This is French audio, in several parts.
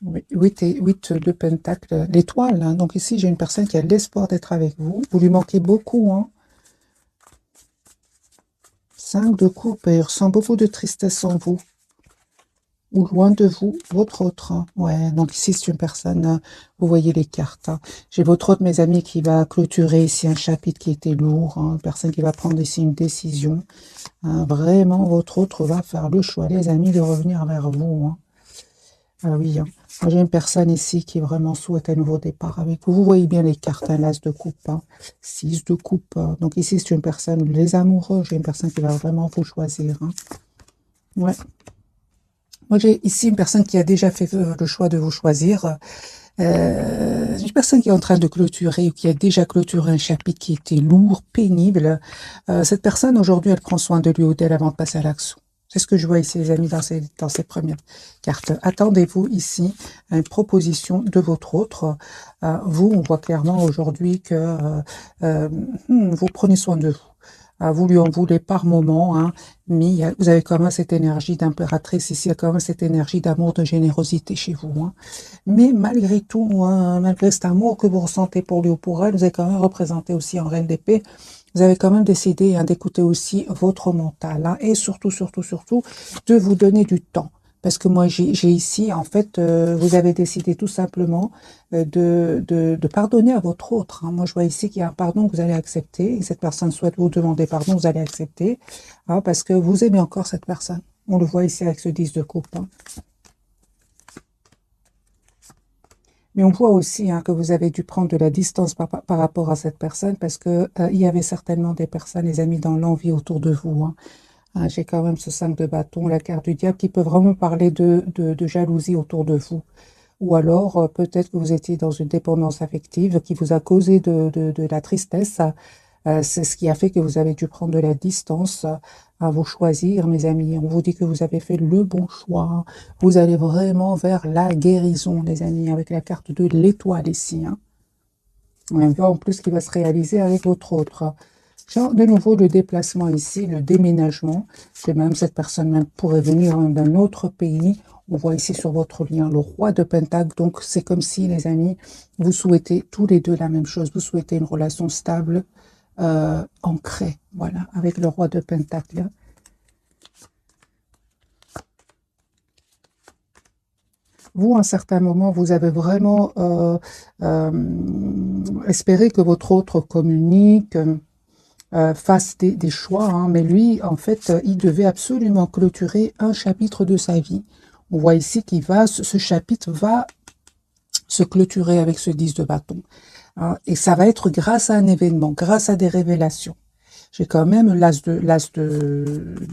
Oui, 8 de Pentacle, l'étoile, hein. Donc ici, j'ai une personne qui a l'espoir d'être avec vous. Vous lui manquez beaucoup, hein. 5 de coupe, et il ressent beaucoup de tristesse en vous. Ou loin de vous, votre autre, hein. Ouais, donc ici, c'est une personne, vous voyez les cartes, hein. J'ai votre autre, mes amis, qui va clôturer ici un chapitre qui était lourd, hein. Une personne qui va prendre ici une décision, hein. Vraiment, votre autre va faire le choix, les amis, de revenir vers vous, hein. Ah oui, hein. Moi, j'ai une personne ici qui vraiment souhaite un nouveau départ avec vous. Vous voyez bien les cartes, hein, l'as de coupe, hein, 6 de coupe, hein. Donc ici, c'est une personne, les amoureux, j'ai une personne qui va vraiment vous choisir, hein. Ouais. Moi, j'ai ici une personne qui a déjà fait le choix de vous choisir. Une personne qui est en train de clôturer ou qui a déjà clôturé un chapitre qui était lourd, pénible. Cette personne, aujourd'hui, elle prend soin de lui ou d'elle avant de passer à l'action. C'est ce que je vois ici, les amis, dans ces premières cartes. Attendez-vous ici à une proposition de votre autre. Vous, on voit clairement aujourd'hui que vous prenez soin de vous. Vous lui en voulez par moment, hein, mais vous avez quand même cette énergie d'impératrice ici, il y a quand même cette énergie d'amour, de générosité chez vous, hein. Mais malgré tout, hein, malgré cet amour que vous ressentez pour lui ou pour elle, vous avez quand même représenté aussi en reine d'épée. Vous avez quand même décidé, hein, d'écouter aussi votre mental, hein, et surtout, surtout, surtout, de vous donner du temps. Parce que moi, j'ai ici, en fait, vous avez décidé tout simplement de pardonner à votre autre, hein. Moi, je vois ici qu'il y a un pardon que vous allez accepter. Et cette personne souhaite vous demander pardon, vous allez accepter, hein, parce que vous aimez encore cette personne. On le voit ici avec ce 10 de coupe, hein. Mais on voit aussi, hein, que vous avez dû prendre de la distance par rapport à cette personne parce que il y avait certainement des personnes, les amis, dans l'envie autour de vous, hein. J'ai quand même ce 5 de bâton, la carte du diable, qui peut vraiment parler de jalousie autour de vous. Ou alors, peut-être que vous étiez dans une dépendance affective qui vous a causé de la tristesse. C'est ce qui a fait que vous avez dû prendre de la distance, à vous choisir, mes amis. On vous dit que vous avez fait le bon choix. Vous allez vraiment vers la guérison, les amis, avec la carte de l'étoile ici, hein. On voit en plus qui va se réaliser avec votre autre. Genre, de nouveau, le déplacement ici, le déménagement. C'est même cette personne même pourrait venir même d'un autre pays. On voit ici sur votre lien le roi de Pentacle. Donc, c'est comme si, les amis, vous souhaitez tous les deux la même chose. Vous souhaitez une relation stable, ancrée. Voilà, avec le roi de Pentacle. Vous, à un certain moment, vous avez vraiment espéré que votre autre communique, fasse des choix, hein, mais lui, en fait, il devait absolument clôturer un chapitre de sa vie. On voit ici qu'il va, ce chapitre va se clôturer avec ce 10 de bâton, hein, et ça va être grâce à un événement, grâce à des révélations. J'ai quand même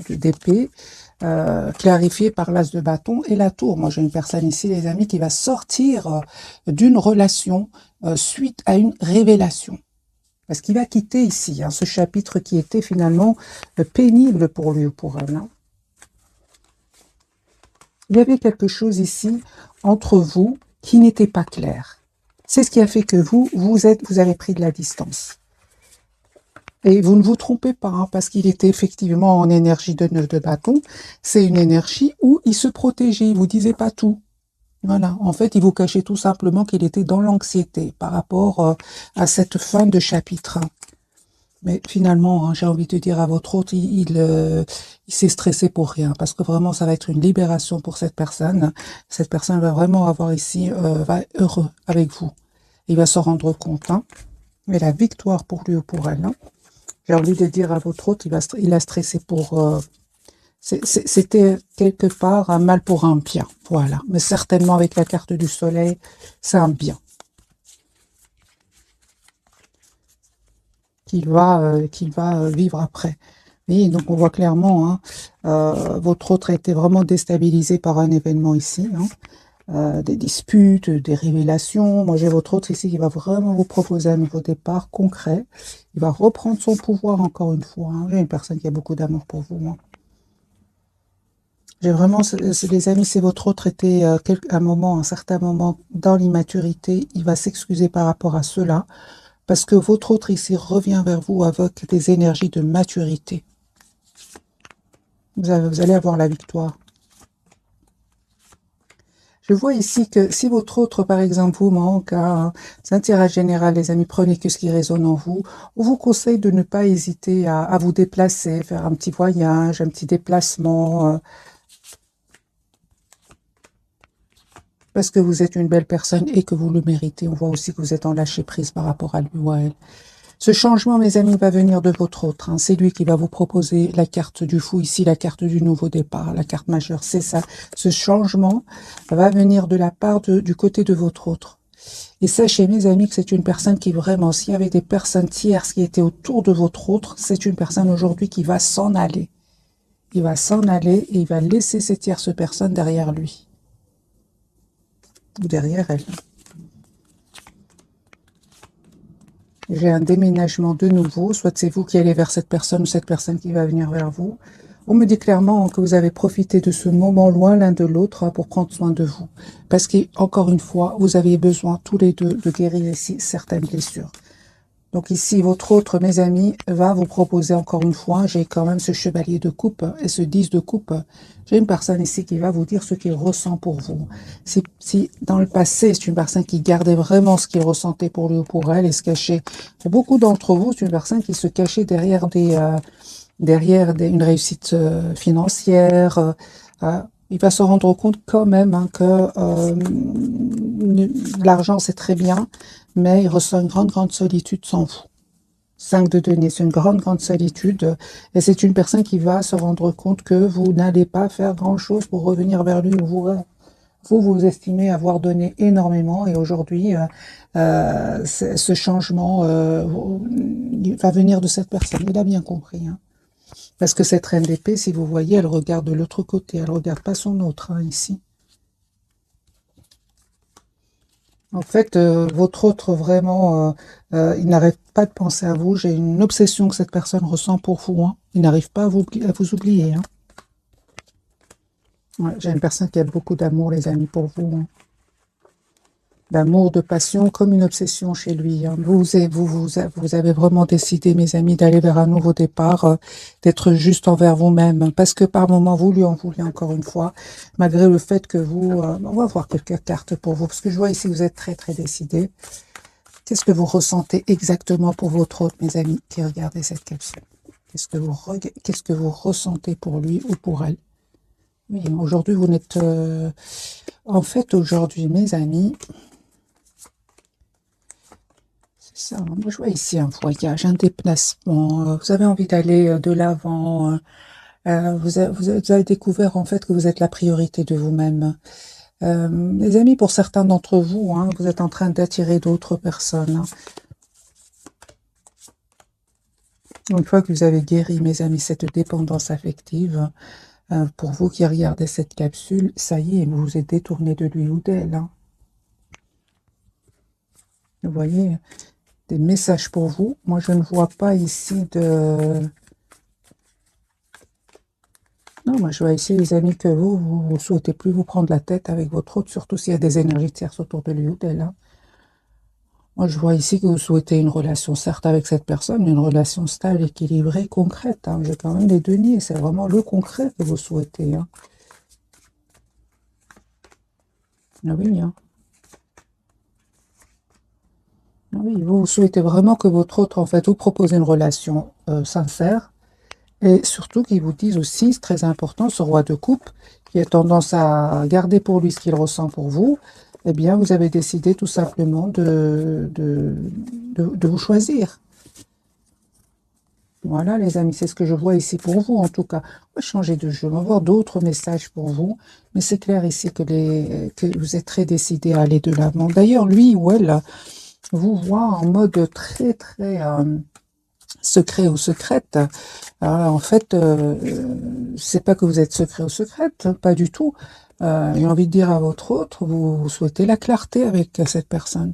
d'épée, clarifié par l'as de bâton et la tour. Moi, j'ai une personne ici, les amis, qui va sortir d'une relation suite à une révélation. Parce qu'il va quitter ici, hein, ce chapitre qui était finalement pénible pour lui ou pour elle, hein. Il y avait quelque chose ici entre vous qui n'était pas clair. C'est ce qui a fait que vous avez pris de la distance. Et vous ne vous trompez pas, hein, parce qu'il était effectivement en énergie de 9 de bâton. C'est une énergie où il se protégeait, il vous disait pas tout. Voilà, en fait, il vous cachait tout simplement qu'il était dans l'anxiété par rapport à cette fin de chapitre. Mais finalement, hein, j'ai envie de dire à votre hôte, il s'est stressé pour rien, parce que vraiment, ça va être une libération pour cette personne. Cette personne va vraiment avoir ici, va être heureux avec vous. Il va s'en rendre compte, hein. Mais la victoire pour lui ou pour elle, hein. J'ai envie de dire à votre hôte, il a stressé pour... c'était quelque part un mal pour un bien, voilà. Mais certainement avec la carte du soleil, c'est un bien qu'il va vivre après. Oui, donc on voit clairement, hein, votre autre a été vraiment déstabilisé par un événement ici, hein, des disputes, des révélations. Moi, j'ai votre autre ici qui va vraiment vous proposer un nouveau départ concret. Il va reprendre son pouvoir encore une fois, hein. J'ai une personne qui a beaucoup d'amour pour vous, hein. J'ai vraiment, les amis, si votre autre était un moment, un certain moment dans l'immaturité, il va s'excuser par rapport à cela, parce que votre autre ici revient vers vous avec des énergies de maturité. Vous allez avoir la victoire. Je vois ici que si votre autre, par exemple, vous manque un intérêt général, les amis, prenez que ce qui résonne en vous. On vous conseille de ne pas hésiter à vous déplacer, faire un petit voyage, un petit déplacement, parce que vous êtes une belle personne et que vous le méritez. On voit aussi que vous êtes en lâcher prise par rapport à lui ou à elle. Ce changement, mes amis, va venir de votre autre. Hein. C'est lui qui va vous proposer la carte du fou, ici la carte du nouveau départ, la carte majeure. C'est ça. Ce changement va venir de la part du côté de votre autre. Et sachez, mes amis, que c'est une personne qui vraiment, s'il y avait des personnes tierces qui étaient autour de votre autre, c'est une personne aujourd'hui qui va s'en aller. Il va s'en aller et il va laisser ces tierces personnes derrière lui. Ou derrière elle. J'ai un déménagement de nouveau, soit c'est vous qui allez vers cette personne ou cette personne qui va venir vers vous. On me dit clairement que vous avez profité de ce moment loin l'un de l'autre pour prendre soin de vous. Parce qu'encore une fois, vous avez besoin tous les deux de guérir ici certaines blessures. Donc ici, votre autre, mes amis, va vous proposer encore une fois, j'ai quand même ce chevalier de coupe et ce 10 de coupe. J'ai une personne ici qui va vous dire ce qu'il ressent pour vous. Si dans le passé, c'est une personne qui gardait vraiment ce qu'il ressentait pour lui ou pour elle et se cachait. Pour beaucoup d'entre vous, c'est une personne qui se cachait derrière une réussite financière. Il va se rendre compte quand même hein, que l'argent, c'est très bien, mais il ressent une grande solitude sans vous. 5 de denier, c'est une grande solitude. Et c'est une personne qui va se rendre compte que vous n'allez pas faire grand-chose pour revenir vers lui. Vous estimez avoir donné énormément. Et aujourd'hui, ce changement va venir de cette personne. Il a bien compris. Hein. Parce que cette reine d'épée, si vous voyez, elle regarde de l'autre côté. Elle ne regarde pas son autre, hein, ici. En fait, votre autre, vraiment, il n'arrête pas de penser à vous. J'ai une obsession que cette personne ressent pour vous. Hein. Il n'arrive pas à vous oublier. Hein. Ouais, j'ai une personne qui a beaucoup d'amour, les amis, pour vous. Hein. D'amour, de passion, comme une obsession chez lui. Hein. Vous avez vraiment décidé, mes amis, d'aller vers un nouveau départ, d'être juste envers vous-même. Parce que par moments, vous lui en voulez encore une fois, malgré le fait que vous... on va voir quelques cartes pour vous. Parce que je vois ici, vous êtes très décidé. Qu'est-ce que vous ressentez exactement pour votre autre, mes amis, qui regardez cette capsule? Qu'est-ce que vous ressentez pour lui ou pour elle? Oui, aujourd'hui, vous n'êtes... En fait, aujourd'hui, mes amis... C'est ça, moi je vois ici un voyage, un déplacement, vous avez envie d'aller de l'avant, vous avez découvert en fait que vous êtes la priorité de vous-même. Les amis, pour certains d'entre vous, hein, vous êtes en train d'attirer d'autres personnes. Hein. Une fois que vous avez guéri, mes amis, cette dépendance affective, pour vous qui regardez cette capsule, ça y est, vous vous êtes détourné de lui ou d'elle. Hein. Vous voyez, des messages pour vous. Moi, je ne vois pas ici de... Non, moi, je vois ici, les amis, que vous ne souhaitez plus vous prendre la tête avec votre autre, surtout s'il y a des énergies tierces autour de lui ou d'elle. Hein. Moi, je vois ici que vous souhaitez une relation, certes, avec cette personne, mais une relation stable, équilibrée, concrète. Hein. J'ai quand même les deniers, c'est vraiment le concret que vous souhaitez. Hein. Ah oui, hein. Ah oui, vous souhaitez vraiment que votre autre, en fait, vous propose une relation sincère, et surtout qu'il vous dise aussi, c'est très important, ce roi de coupe, qui a tendance à garder pour lui ce qu'il ressent pour vous, eh bien, vous avez décidé tout simplement de vous choisir. Voilà, les amis, c'est ce que je vois ici pour vous, en tout cas. On va changer de jeu, on va voir d'autres messages pour vous, mais c'est clair ici que vous êtes très décidé à aller de l'avant. D'ailleurs, lui ou elle vous voit en mode très secret ou secrète. En fait, c'est pas que vous êtes secret ou secrète, pas du tout. J'ai envie de dire à votre autre, vous souhaitez la clarté avec cette personne.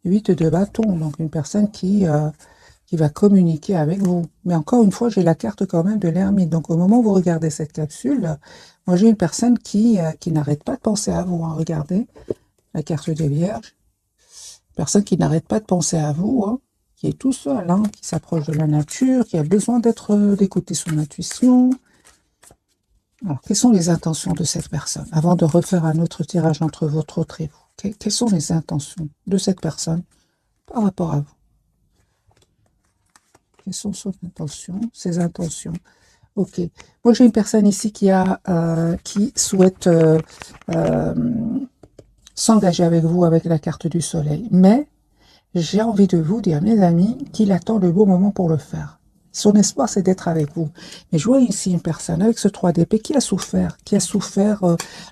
8 de bâton, donc une personne qui va communiquer avec vous. Mais encore une fois, j'ai la carte quand même de l'ermite. Donc au moment où vous regardez cette capsule, moi j'ai une personne qui n'arrête pas de penser à vous. Hein. Regardez la carte des Vierges. Personne qui n'arrête pas de penser à vous, hein, qui est tout seul, hein, qui s'approche de la nature, qui a besoin d'écouter son intuition. Alors, quelles sont les intentions de cette personne? Avant de refaire un autre tirage entre votre autre et vous, quelles sont les intentions de cette personne par rapport à vous? Quelles sont ses intentions? Ok. Moi, j'ai une personne ici qui souhaite s'engager avec vous avec la carte du soleil. Mais j'ai envie de vous dire, mes amis, qu'il attend le bon moment pour le faire. Son espoir, c'est d'être avec vous. Mais je vois ici une personne avec ce 3 d'épée qui a souffert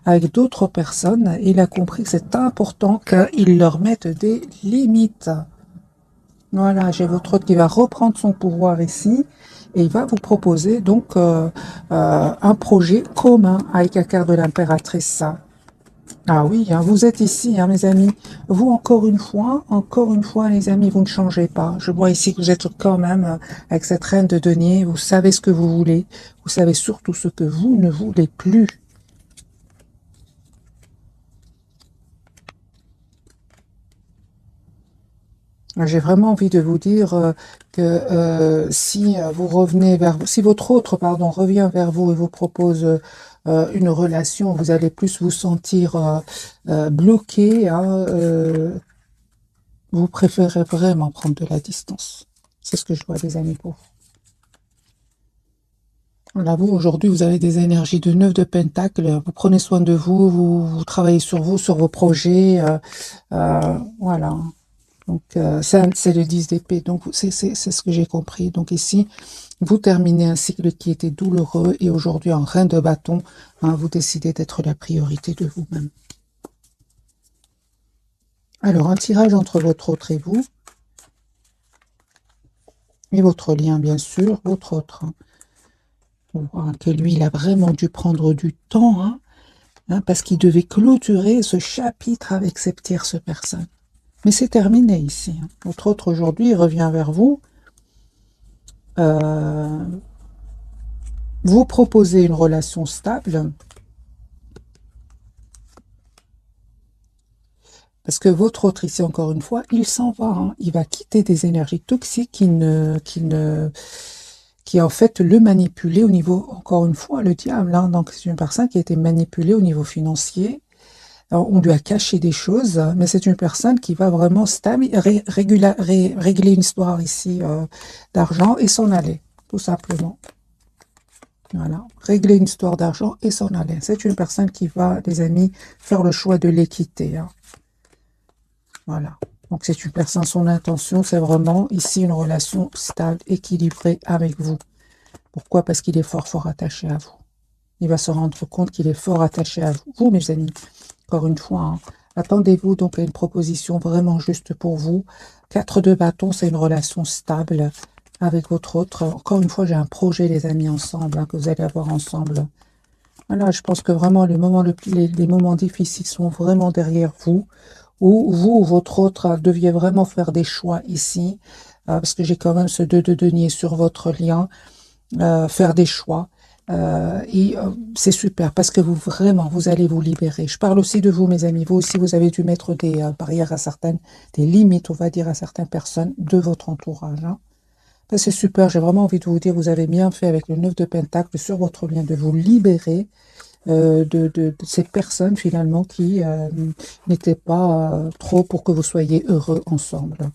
avec d'autres personnes. Il a compris que c'est important qu'il leur mette des limites. Voilà, j'ai votre autre qui va reprendre son pouvoir ici et il va vous proposer donc un projet commun avec la carte de l'impératrice. Ah oui, hein, vous êtes ici, hein, mes amis. Vous, encore une fois, les amis, vous ne changez pas. Je vois ici que vous êtes quand même avec cette reine de denier. Vous savez ce que vous voulez. Vous savez surtout ce que vous ne voulez plus. J'ai vraiment envie de vous dire que si vous revenez si votre autre, pardon, revient vers vous et vous propose une relation, vous allez plus vous sentir bloqué, hein, vous préférez vraiment prendre de la distance. C'est ce que je vois, les amis, pour vous. Voilà, vous, aujourd'hui, vous avez des énergies de 9 de Pentacle. Vous prenez soin de vous, vous travaillez sur vous, sur vos projets. Voilà. Donc, c'est le 10 d'épée. Donc, c'est ce que j'ai compris. Donc, ici, vous terminez un cycle qui était douloureux et aujourd'hui, en reine de bâton, hein, vous décidez d'être la priorité de vous-même. Alors, un tirage entre votre autre et vous. Et votre lien, bien sûr, votre autre. On voit que lui, il a vraiment dû prendre du temps, hein, parce qu'il devait clôturer ce chapitre avec cette tierce personne. Mais c'est terminé ici. Hein. Votre autre, aujourd'hui, il revient vers vous. Vous proposez une relation stable. Parce que votre autre, ici, encore une fois, il s'en va. Hein. Il va quitter des énergies toxiques qui en fait le manipuler au niveau, encore une fois, le diable. Hein. Donc, c'est une personne qui a été manipulée au niveau financier. Alors, on lui a caché des choses, mais c'est une personne qui va vraiment régler une histoire ici d'argent et s'en aller, tout simplement. Voilà, régler une histoire d'argent et s'en aller. C'est une personne qui va, les amis, faire le choix de l'équité. Hein. Voilà. Donc, c'est une personne, son intention, c'est vraiment ici une relation stable, équilibrée avec vous. Pourquoi? Parce qu'il est fort, fort attaché à vous. Il va se rendre compte qu'il est fort attaché à vous. Vous, mes amis, encore une fois, hein, attendez-vous donc à une proposition vraiment juste pour vous. 4 de bâton, c'est une relation stable avec votre autre. Encore une fois, j'ai un projet, les amis, ensemble, hein, que vous allez avoir ensemble. Voilà, je pense que vraiment, les moments difficiles sont vraiment derrière vous. Ou vous ou votre autre deviez vraiment faire des choix ici, parce que j'ai quand même ce 2 de denier sur votre lien, faire des choix. C'est super parce que vous allez vous libérer. Je parle aussi de vous, mes amis. Vous aussi, vous avez dû mettre des barrières à des limites, on va dire, à certaines personnes de votre entourage. Hein. C'est super. J'ai vraiment envie de vous dire, vous avez bien fait avec le 9 de Pentacle sur votre lien de vous libérer de ces personnes finalement qui n'étaient pas trop pour que vous soyez heureux ensemble.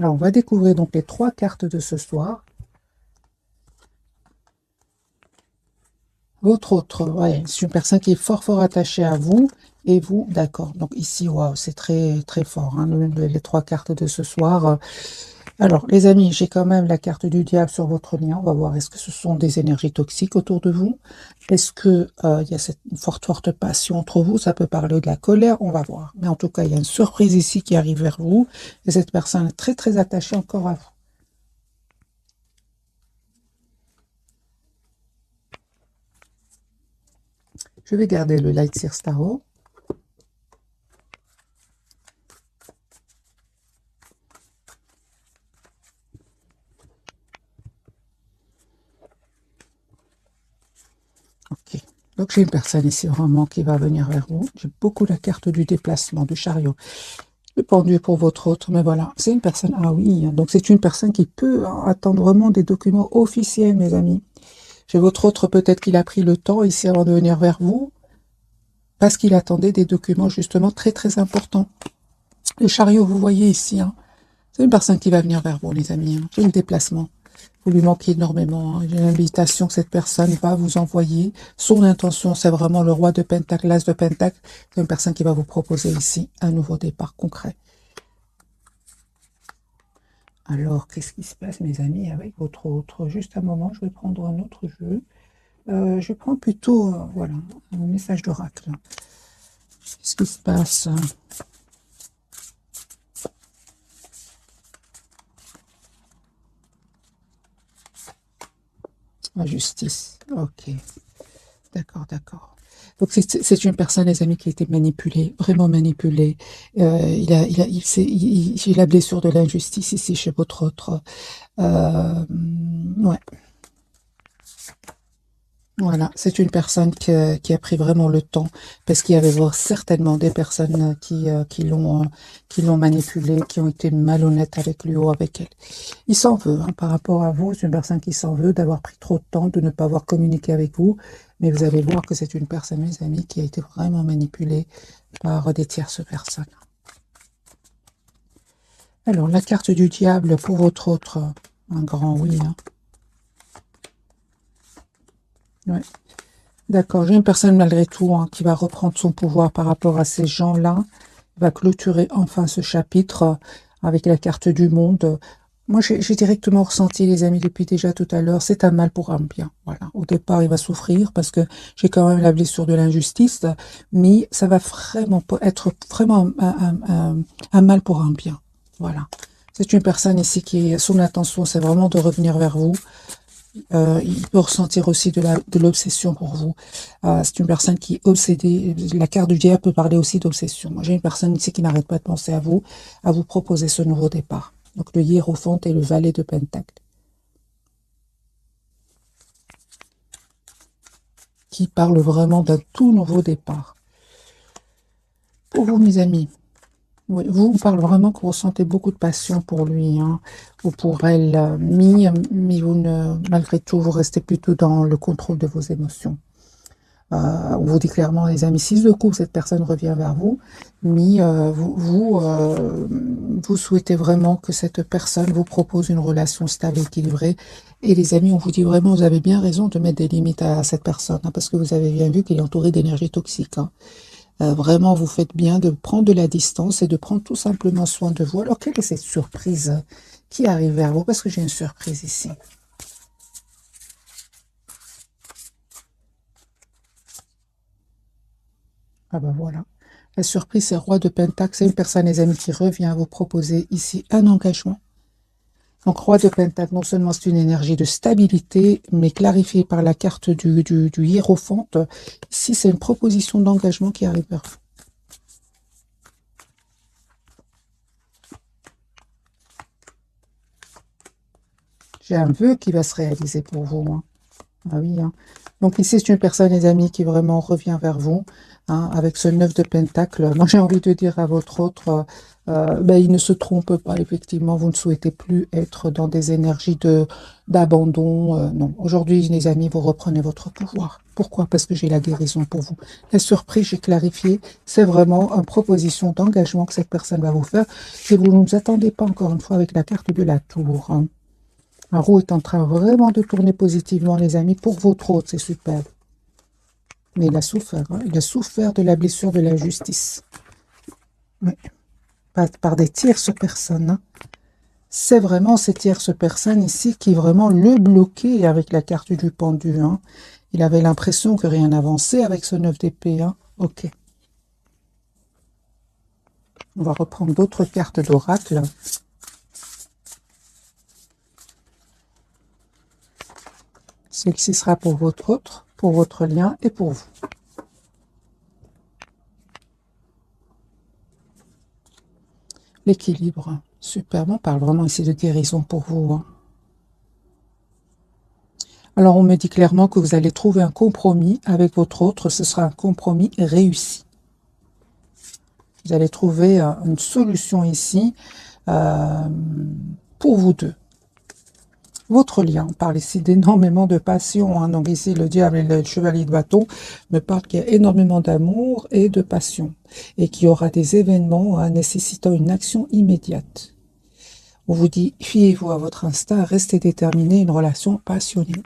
Alors, on va découvrir donc les 3 cartes de ce soir. Votre autre, ouais, c'est une personne qui est fort, fort attachée à vous. Et vous, d'accord. Donc ici, waouh, c'est très, très fort, hein, les 3 cartes de ce soir. Alors, les amis, j'ai quand même la carte du diable sur votre lien. On va voir, est-ce que ce sont des énergies toxiques autour de vous? Est-ce que il y a cette forte, forte passion entre vous? Ça peut parler de la colère, on va voir. Mais en tout cas, il y a une surprise ici qui arrive vers vous. Et cette personne est très, très attachée encore à vous. Je vais garder le Light Seer Starro. Ok. Donc j'ai une personne ici vraiment qui va venir vers vous. J'ai beaucoup la carte du déplacement, du chariot. Le pendu pour votre autre, mais voilà, c'est une personne, ah oui, donc c'est une personne qui peut attendre vraiment des documents officiels, mes amis. Chez votre autre, peut-être qu'il a pris le temps ici avant de venir vers vous, parce qu'il attendait des documents justement très très importants. Le chariot, vous voyez ici, hein, c'est une personne qui va venir vers vous, les amis. J'ai le déplacement. Vous lui manquez énormément. J'ai l'invitation que cette personne va vous envoyer. Son intention, c'est vraiment le roi de Pentacle, l'as de Pentacle. C'est une personne qui va vous proposer ici un nouveau départ concret. Alors, qu'est-ce qui se passe, mes amis, avec votre autre? Juste un moment, je vais prendre un autre jeu. Je prends plutôt, voilà, un message d'oracle. Qu'est-ce qui se passe? La justice. Ok. D'accord, d'accord. Donc c'est une personne, les amis, qui a été manipulée, vraiment manipulée. J'ai la blessure de l'injustice ici chez votre autre. Ouais. Voilà, c'est une personne qui a pris vraiment le temps, parce qu'il y avait certainement des personnes qui l'ont manipulé, qui ont été malhonnêtes avec lui ou avec elle. Il s'en veut, hein, par rapport à vous, c'est une personne qui s'en veut d'avoir pris trop de temps, de ne pas avoir communiqué avec vous, mais vous allez voir que c'est une personne, mes amis, qui a été vraiment manipulée par des tierces personnes. Alors, la carte du diable pour votre autre, un grand oui. Hein. Ouais. D'accord, j'ai une personne malgré tout qui va reprendre son pouvoir par rapport à ces gens-là, va clôturer enfin ce chapitre avec la carte du monde. Moi, j'ai directement ressenti, les amis, depuis déjà tout à l'heure, c'est un mal pour un bien. Voilà. Au départ, il va souffrir parce que j'ai quand même la blessure de l'injustice, mais ça va vraiment être vraiment un mal pour un bien. Voilà. C'est une personne ici qui, son intention, c'est vraiment de revenir vers vous. Il peut ressentir aussi de l'obsession pour vous. C'est une personne qui est obsédée. La carte du diable peut parler aussi d'obsession. Moi, j'ai une personne ici qui n'arrête pas de penser à vous proposer ce nouveau départ. Donc, le hiérophante et le valet de Pentacle. Qui parle vraiment d'un tout nouveau départ. Pour vous, mes amis, oui, vous parle vraiment que vous ressentez beaucoup de passion pour lui, hein, ou pour elle, mais vous malgré tout, vous restez plutôt dans le contrôle de vos émotions. On vous dit clairement, les amis, si de coup cette personne revient vers vous, mais vous souhaitez vraiment que cette personne vous propose une relation stable, équilibrée. Et les amis, on vous dit vraiment, vous avez bien raison de mettre des limites à cette personne, hein, parce que vous avez bien vu qu'il est entouré d'énergie toxique. Hein. Vraiment, vous faites bien de prendre de la distance et de prendre tout simplement soin de vous. Alors, quelle est cette surprise qui arrive vers vous? Parce que j'ai une surprise ici. Ah ben voilà. La surprise, c'est roi de Pentacle. C'est une personne, les amis, qui revient vous proposer ici un engagement. Donc, roi de Pentacle, non seulement c'est une énergie de stabilité, mais clarifiée par la carte du hiérophante. Ici, c'est une proposition d'engagement qui arrive vers vous. J'ai un vœu qui va se réaliser pour vous. Hein. Ah oui, hein. Donc ici, c'est une personne, les amis, qui vraiment revient vers vous, hein, avec ce 9 de Pentacle. Moi, j'ai envie de dire à votre autre, il ne se trompe pas, effectivement, vous ne souhaitez plus être dans des énergies d'abandon. Non, aujourd'hui, les amis, vous reprenez votre pouvoir. Pourquoi? Parce que j'ai la guérison pour vous. La surprise, j'ai clarifié, c'est vraiment une proposition d'engagement que cette personne va vous faire. Et vous ne vous attendez pas, encore une fois, avec la carte de la tour. Hein. La roue est en train vraiment de tourner positivement, les amis, pour votre hôte, c'est super. Mais il a souffert, hein. Il a souffert de la blessure de la justice. Oui. Par des tierces personnes. Hein. C'est vraiment ces tierces personnes ici qui vraiment le bloquaient avec la carte du pendu. Hein. Il avait l'impression que rien n'avançait avec ce 9 d'épée. Hein. Ok. On va reprendre d'autres cartes d'oracle. Celle-ci sera pour votre autre, pour votre lien et pour vous. L'équilibre. Super, on parle vraiment ici de guérison pour vous. Hein. Alors, on me dit clairement que vous allez trouver un compromis avec votre autre. Ce sera un compromis réussi. Vous allez trouver une solution ici pour vous deux. Votre lien, on parle ici d'énormément de passion, hein. Donc ici, le diable et le chevalier de bâton me parlent qu'il y a énormément d'amour et de passion, et qu'il y aura des événements nécessitant une action immédiate. On vous dit, fiez-vous à votre instinct, restez déterminé, une relation passionnée.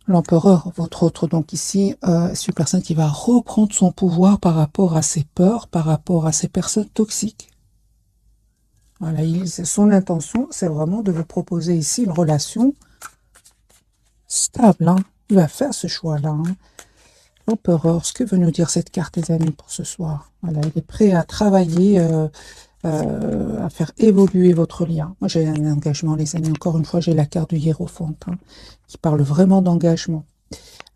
L'empereur, votre autre, donc ici, c'est une personne qui va reprendre son pouvoir par rapport à ses peurs, par rapport à ces personnes toxiques. Voilà, son intention, c'est vraiment de vous proposer ici une relation stable. Hein. Il va faire ce choix-là. Hein. L'empereur, ce que veut nous dire cette carte, les amis, pour ce soir? Voilà, il est prêt à travailler, à faire évoluer votre lien. Moi, j'ai un engagement, les amis. Encore une fois, j'ai la carte du hiérophante, hein, qui parle vraiment d'engagement.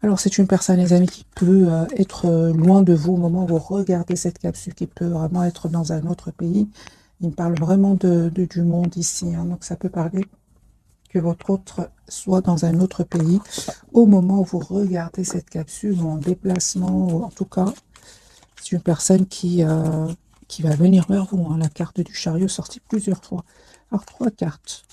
Alors, c'est une personne, les amis, qui peut être loin de vous au moment où vous regardez cette capsule, qui peut vraiment être dans un autre pays. Il me parle vraiment du monde ici. Hein, donc, ça peut parler que votre autre soit dans un autre pays au moment où vous regardez cette capsule, ou en déplacement, ou en tout cas, c'est une personne qui va venir vers vous. Hein, la carte du chariot sortie plusieurs fois. Alors, 3 cartes.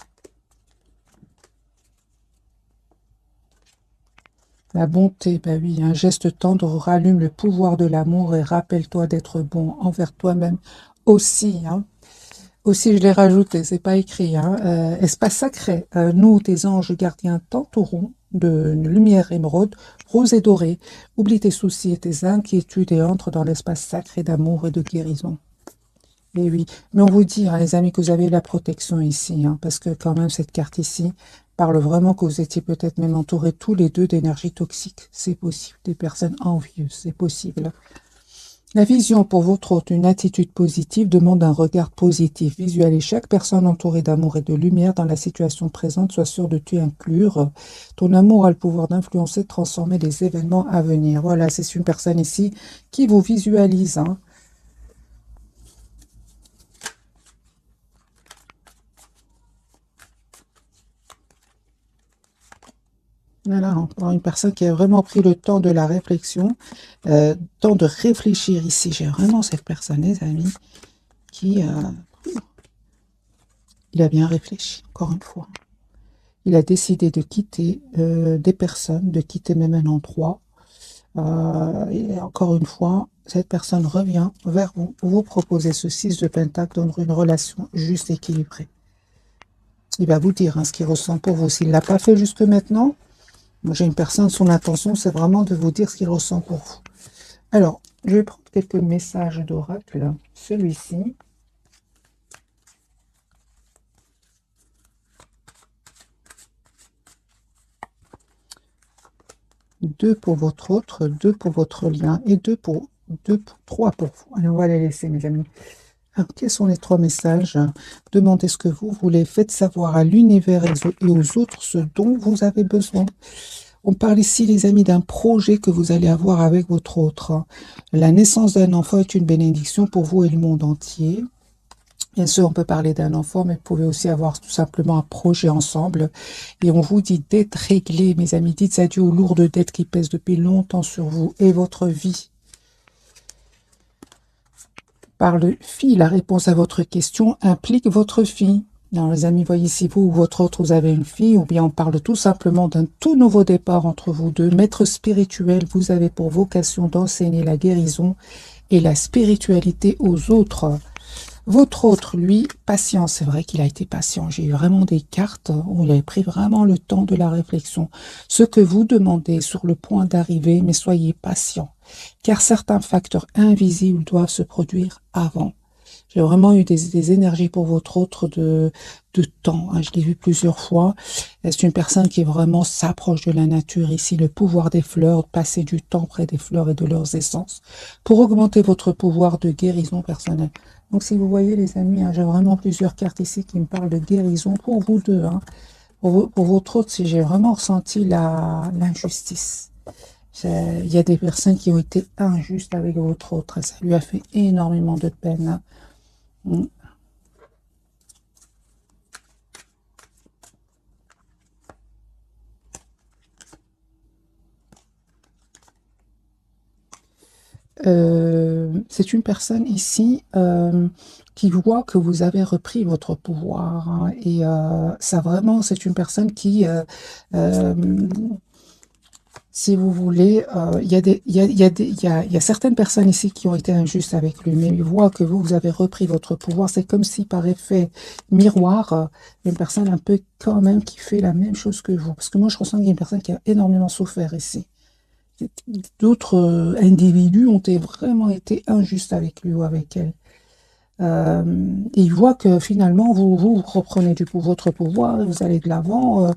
La bonté, ben oui, un geste tendre rallume le pouvoir de l'amour et rappelle-toi d'être bon envers toi-même aussi. Hein. Aussi, je l'ai rajouté, c'est pas écrit. Hein. Espace sacré, nous, tes anges gardiens, t'entourons de lumière émeraude, rose et dorée. Oublie tes soucis et tes inquiétudes et entre dans l'espace sacré d'amour et de guérison. Et oui, mais on vous dit, hein, les amis, que vous avez la protection ici, hein, parce que quand même, cette carte ici parle vraiment que vous étiez peut-être même entourés tous les deux d'énergie toxique. C'est possible. Des personnes envieuses, c'est possible. La vision pour votre hôte, une attitude positive, demande un regard positif. Visualisez chaque personne entourée d'amour et de lumière dans la situation présente. Sois sûr de t'y inclure. Ton amour a le pouvoir d'influencer, de transformer les événements à venir. Voilà, c'est une personne ici qui vous visualise. Hein. Voilà, encore une personne qui a vraiment pris le temps de la réflexion, temps de réfléchir ici. J'ai vraiment cette personne, les amis, qui il a bien réfléchi, encore une fois. Il a décidé de quitter des personnes, de quitter même un endroit. Et encore une fois, cette personne revient vers vous, vous proposez ce 6 de Pentacle dans une relation juste équilibrée. Il va vous dire hein, ce qu'il ressent pour vous. S'il ne l'a pas fait jusque maintenant, moi j'ai une personne, son intention, c'est vraiment de vous dire ce qu'il ressent pour vous. Alors, je vais prendre quelques messages d'oracle. Celui-ci. Deux pour votre autre, 2 pour votre lien et 3 pour vous. Allez, on va les laisser, mes amis. Alors, quels sont les 3 messages? Demandez ce que vous voulez. Faites savoir à l'univers et aux autres ce dont vous avez besoin. On parle ici, les amis, d'un projet que vous allez avoir avec votre autre. La naissance d'un enfant est une bénédiction pour vous et le monde entier. Bien sûr, on peut parler d'un enfant, mais vous pouvez aussi avoir tout simplement un projet ensemble. Et on vous dit d'être réglé, mes amis. Dites adieu aux lourdes dettes qui pèsent depuis longtemps sur vous et votre vie. Par le fille, la réponse à votre question implique votre fille. Alors, les amis, voyez si vous ou votre autre, vous avez une fille, ou bien on parle tout simplement d'un tout nouveau départ entre vous deux. Maître spirituel, vous avez pour vocation d'enseigner la guérison et la spiritualité aux autres. Votre autre, lui, patient, c'est vrai qu'il a été patient. J'ai eu vraiment des cartes où il avait pris vraiment le temps de la réflexion. Ce que vous demandez est sur le point d'arriver, mais soyez patient, car certains facteurs invisibles doivent se produire avant. J'ai vraiment eu des énergies pour votre autre de temps. Hein. Je l'ai vu plusieurs fois. C'est une personne qui vraiment s'approche de la nature ici, le pouvoir des fleurs, passer du temps près des fleurs et de leurs essences pour augmenter votre pouvoir de guérison personnelle. Donc, si vous voyez, les amis, hein, j'ai vraiment plusieurs cartes ici qui me parlent de guérison pour vous deux. Hein. Pour votre autre, si j'ai vraiment ressenti l'injustice. Il y a des personnes qui ont été injustes avec votre autre. Ça lui a fait énormément de peine. Hein. C'est une personne ici qui voit que vous avez repris votre pouvoir, hein, et ça vraiment, c'est une personne qui, euh, si vous voulez, il y a il y a certaines personnes ici qui ont été injustes avec lui, mais il voit que vous avez repris votre pouvoir. C'est comme si par effet miroir, une personne un peu quand même qui fait la même chose que vous. Parce que moi, je ressens qu'il y a une personne qui a énormément souffert ici. D'autres individus ont vraiment été injustes avec lui ou avec elle. Et il voit que finalement, vous reprenez votre pouvoir, et vous allez de l'avant.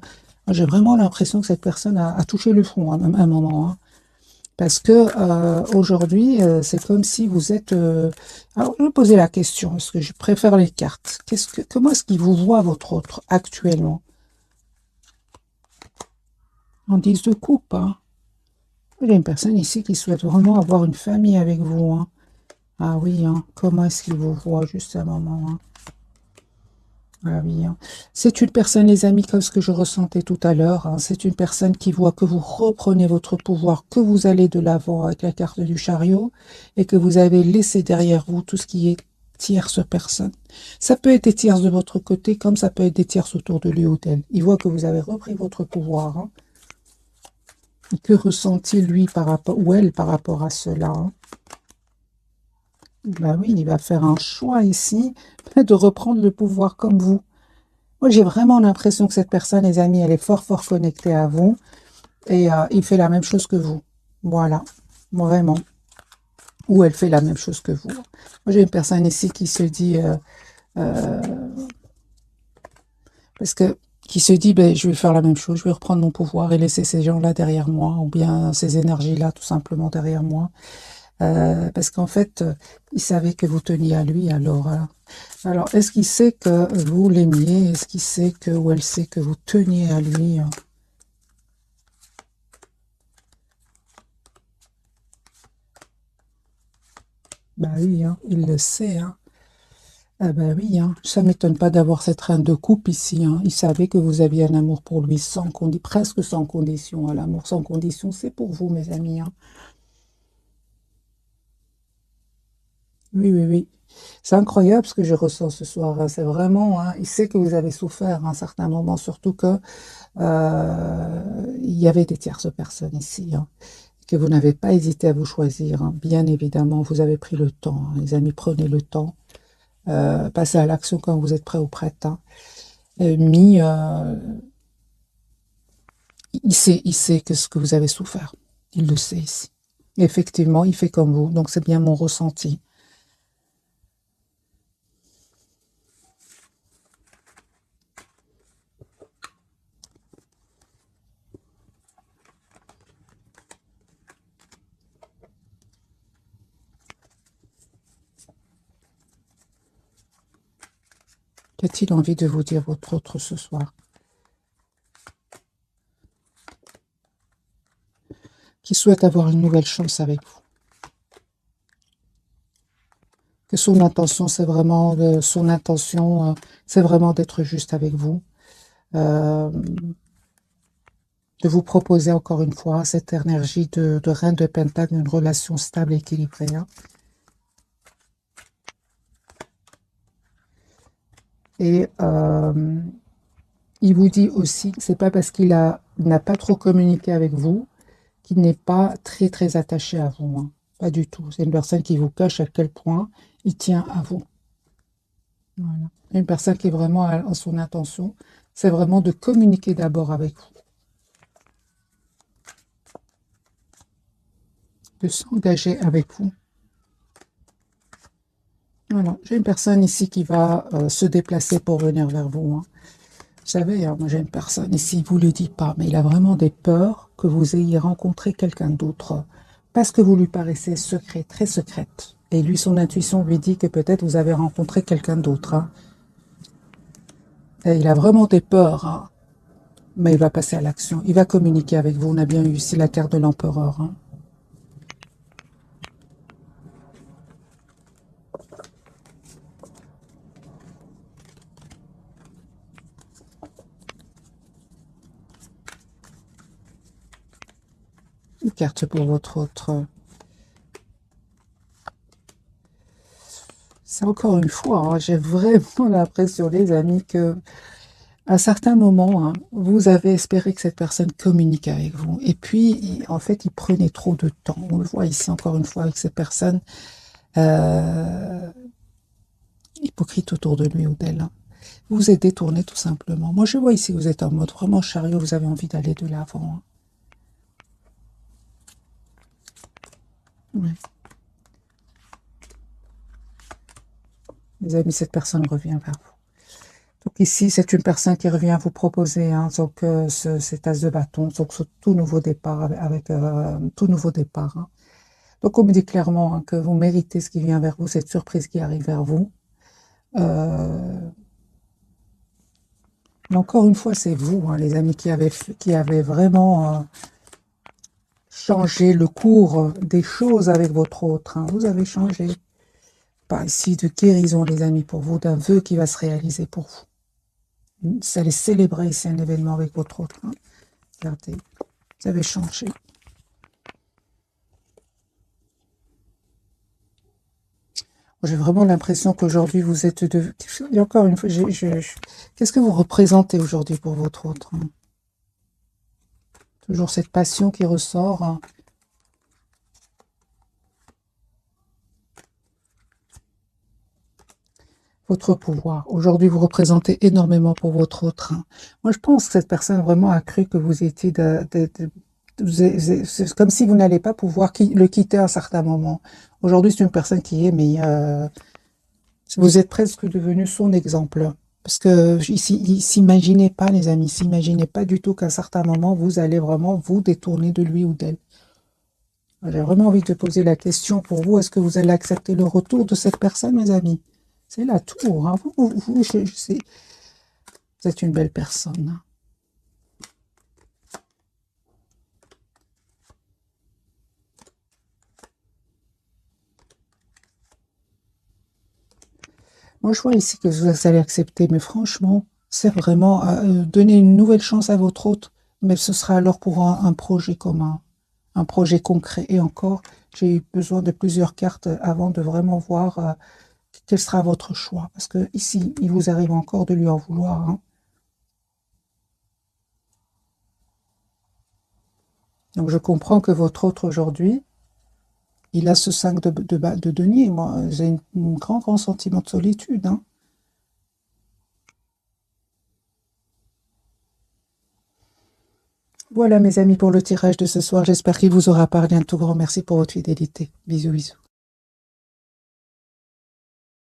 J'ai vraiment l'impression que cette personne a touché le front à un moment, hein. Parce que aujourd'hui, c'est comme si vous êtes... Alors, je vais poser la question, parce que je préfère les cartes. Comment est-ce qu'il vous voit, votre autre, actuellement? En 10 de coupe, hein. Il y a une personne ici qui souhaite vraiment avoir une famille avec vous, hein. Ah oui, hein. Comment est-ce qu'il vous voit juste à un moment, hein? Ah oui, hein. C'est une personne, les amis, comme ce que je ressentais tout à l'heure, hein. C'est une personne qui voit que vous reprenez votre pouvoir, que vous allez de l'avant avec la carte du chariot et que vous avez laissé derrière vous tout ce qui est tierce personne. Ça peut être des tierces de votre côté, comme ça peut être des tierces autour de lui ou d'elle. Il voit que vous avez repris votre pouvoir, hein. Et que ressent-il, lui, par rapport, ou elle, par rapport à cela, hein? Ben oui, il va faire un choix ici de reprendre le pouvoir comme vous. Moi, j'ai vraiment l'impression que cette personne, les amis, elle est fort, fort connectée à vous. Et il fait la même chose que vous. Voilà, vraiment. Ou elle fait la même chose que vous. Moi, j'ai une personne ici qui se dit... euh, parce que qui se dit, ben, je vais faire la même chose, je vais reprendre mon pouvoir et laisser ces gens-là derrière moi, ou bien ces énergies-là tout simplement derrière moi. Parce qu'en fait, il savait que vous teniez à lui, alors, est-ce qu'il sait que vous l'aimiez? Est-ce qu'il sait que, ou elle sait que vous teniez à lui, hein? Bah oui, hein, il le sait, hein. Ah bah oui, hein, ça m'étonne pas d'avoir cette reine de coupe ici, hein. Il savait que vous aviez un amour pour lui presque sans condition, hein. L'amour sans condition, c'est pour vous, mes amis, hein. Oui, oui, oui. C'est incroyable ce que je ressens ce soir, hein. C'est vraiment, hein, il sait que vous avez souffert à un certain moment, surtout que il y avait des tierces personnes ici, hein, que vous n'avez pas hésité à vous choisir, hein. Bien évidemment, vous avez pris le temps, hein. Les amis, prenez le temps. Passez à l'action quand vous êtes prêt ou prête, hein. Mis, il sait que ce que vous avez souffert. Il le sait ici. Effectivement, il fait comme vous, donc c'est bien mon ressenti. Qu'a-t-il envie de vous dire votre autre ce soir? Qui souhaite avoir une nouvelle chance avec vous? Que son intention, c'est vraiment c'est vraiment d'être juste avec vous, euh, de vous proposer encore une fois cette énergie de reine de Pentacle, une relation stable et équilibrée, hein. Et il vous dit aussi que c'est pas parce n'a pas trop communiqué avec vous qu'il n'est pas très très attaché à vous, hein. Pas du tout. C'est une personne qui vous cache à quel point il tient à vous. Voilà. Une personne qui est vraiment à son intention, c'est vraiment de communiquer d'abord avec vous, de s'engager avec vous. Voilà. J'ai une personne ici qui va se déplacer pour venir vers vous, hein. Vous savez, hein, moi j'ai une personne ici, il ne vous le dit pas, mais il a vraiment des peurs que vous ayez rencontré quelqu'un d'autre parce que vous lui paraissez secret, très secrète. Et lui, son intuition lui dit que peut-être vous avez rencontré quelqu'un d'autre, hein. Et il a vraiment des peurs, hein, mais il va passer à l'action. Il va communiquer avec vous. On a bien eu ici la carte de l'empereur, hein. Une carte pour votre autre. C'est encore une fois, hein, j'ai vraiment l'impression, les amis, que à certains moments, hein, vous avez espéré que cette personne communique avec vous. Et puis, en fait, il prenait trop de temps. On le voit ici encore une fois avec cette personne euh, hypocrite autour de lui ou d'elle, hein. Vous vous êtes détourné tout simplement. Moi, je vois ici, vous êtes en mode vraiment chariot, vous avez envie d'aller de l'avant, hein. Ouais. Les amis, cette personne revient vers vous. Donc ici, c'est une personne qui revient vous proposer, hein, donc, cet as de bâton, donc ce tout nouveau départ avec tout nouveau départ, hein. Donc on me dit clairement, hein, que vous méritez ce qui vient vers vous, cette surprise qui arrive vers vous. Mais encore une fois, c'est vous, hein, les amis, qui avez vraiment changé le cours des choses avec votre autre, hein. Vous avez changé. Pas ici de guérison, les amis, pour vous, d'un vœu qui va se réaliser pour vous. Vous allez célébrer ici un événement avec votre autre, hein. Regardez, vous avez changé. J'ai vraiment l'impression qu'aujourd'hui, vous êtes de... Et encore une fois, qu'est-ce que vous représentez aujourd'hui pour votre autre, hein? Toujours cette passion qui ressort, hein. Votre pouvoir. Aujourd'hui, vous représentez énormément pour votre autre, hein. Moi, je pense que cette personne vraiment a cru que vous étiez c'est comme si vous n'allez pas pouvoir le quitter à un certain moment. Aujourd'hui, c'est une personne qui est, mais vous êtes presque devenu son exemple. Parce que il s'imaginait pas, les amis, s'imaginait pas du tout qu'à un certain moment, vous allez vraiment vous détourner de lui ou d'elle. J'ai vraiment envie de poser la question pour vous, est-ce que vous allez accepter le retour de cette personne, mes amis? C'est la tour, hein. Je sais, vous êtes une belle personne, hein. Moi, je vois ici que vous allez accepter, mais franchement, c'est vraiment donner une nouvelle chance à votre hôte, mais ce sera alors pour un projet commun, un projet concret. Et encore, j'ai eu besoin de plusieurs cartes avant de vraiment voir quel sera votre choix. Parce que ici, il vous arrive encore de lui en vouloir, hein. Donc, je comprends que votre hôte aujourd'hui, il a ce 5 de denier. Moi, j'ai un grand sentiment de solitude, hein. Voilà, mes amis, pour le tirage de ce soir. J'espère qu'il vous aura parlé. Un tout grand merci pour votre fidélité. Bisous, bisous.